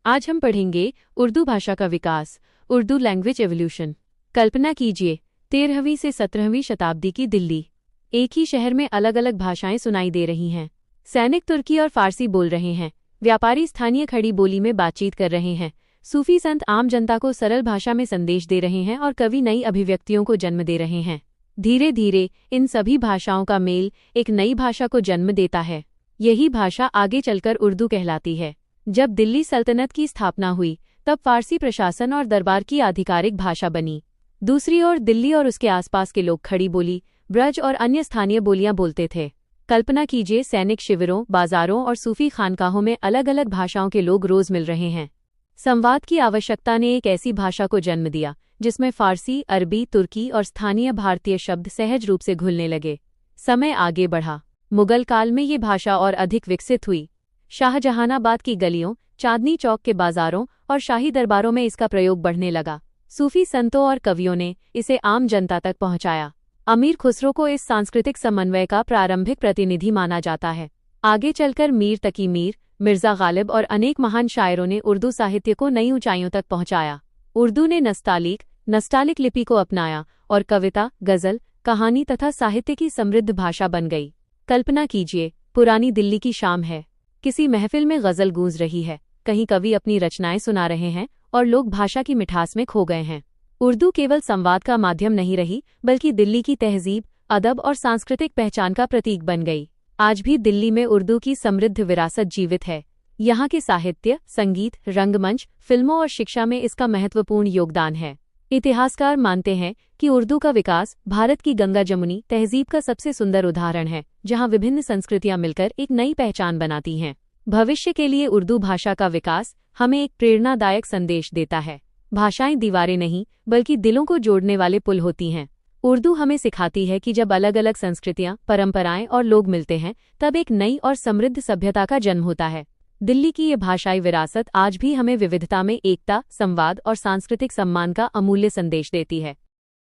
आज हम पढ़ेंगे उर्दू भाषा का विकास, उर्दू लैंग्वेज एवोल्यूशन। कल्पना कीजिए 13वीं से 17वीं शताब्दी की दिल्ली। एक ही शहर में अलग अलग भाषाएं सुनाई दे रही हैं। सैनिक तुर्की और फारसी बोल रहे हैं, व्यापारी स्थानीय खड़ी बोली में बातचीत कर रहे हैं, सूफी संत आम जनता को सरल भाषा में संदेश दे रहे हैं और कवि नई अभिव्यक्तियों को जन्म दे रहे हैं। धीरे धीरे इन सभी भाषाओं का मेल एक नई भाषा को जन्म देता है। यही भाषा आगे चलकर उर्दू कहलाती है। जब दिल्ली सल्तनत की स्थापना हुई तब फारसी प्रशासन और दरबार की आधिकारिक भाषा बनी। दूसरी ओर दिल्ली और उसके आसपास के लोग खड़ी बोली, ब्रज और अन्य स्थानीय बोलियां बोलते थे। कल्पना कीजिए सैनिक शिविरों, बाजारों और सूफी खानकाहों में अलग अलग भाषाओं के लोग रोज मिल रहे हैं। संवाद की आवश्यकता ने एक ऐसी भाषा को जन्म दिया जिसमें फारसी, अरबी, तुर्की और स्थानीय भारतीय शब्द सहज रूप से घुलने लगे। समय आगे बढ़ा। मुगल काल में ये भाषा और अधिक विकसित हुई। शाहजहानाबाद की गलियों, चांदनी चौक के बाजारों और शाही दरबारों में इसका प्रयोग बढ़ने लगा। सूफी संतों और कवियों ने इसे आम जनता तक पहुंचाया। अमीर खुसरो को इस सांस्कृतिक समन्वय का प्रारंभिक प्रतिनिधि माना जाता है। आगे चलकर मीर तकी मीर, मिर्जा गालिब और अनेक महान शायरों ने उर्दू साहित्य को नई ऊंचाइयों तक पहुंचाया। उर्दू ने नस्तालिक लिपि को अपनाया और कविता, गजल, कहानी तथा साहित्य की समृद्ध भाषा बन गई। कल्पना कीजिए पुरानी दिल्ली की शाम है। किसी महफिल में गजल गूंज रही है, कहीं कवि अपनी रचनाएं सुना रहे हैं और लोग भाषा की मिठास में खो गए हैं। उर्दू केवल संवाद का माध्यम नहीं रही, बल्कि दिल्ली की तहजीब, अदब और सांस्कृतिक पहचान का प्रतीक बन गई। आज भी दिल्ली में उर्दू की समृद्ध विरासत जीवित है। यहाँ के साहित्य, संगीत, रंगमंच, फिल्मों और शिक्षा में इसका महत्वपूर्ण योगदान है। इतिहासकार मानते हैं कि उर्दू का विकास भारत की गंगा जमुनी तहजीब का सबसे सुंदर उदाहरण है, जहाँ विभिन्न संस्कृतियां मिलकर एक नई पहचान बनाती हैं। भविष्य के लिए उर्दू भाषा का विकास हमें एक प्रेरणादायक संदेश देता है। भाषाएं दीवारें नहीं, बल्कि दिलों को जोड़ने वाले पुल होती हैं। उर्दू हमें सिखाती है कि जब अलग अलग संस्कृतियां, परंपराएं और लोग मिलते हैं, तब एक नई और समृद्ध सभ्यता का जन्म होता है। दिल्ली की ये भाषाई विरासत आज भी हमें विविधता में एकता, संवाद और सांस्कृतिक सम्मान का अमूल्य संदेश देती है।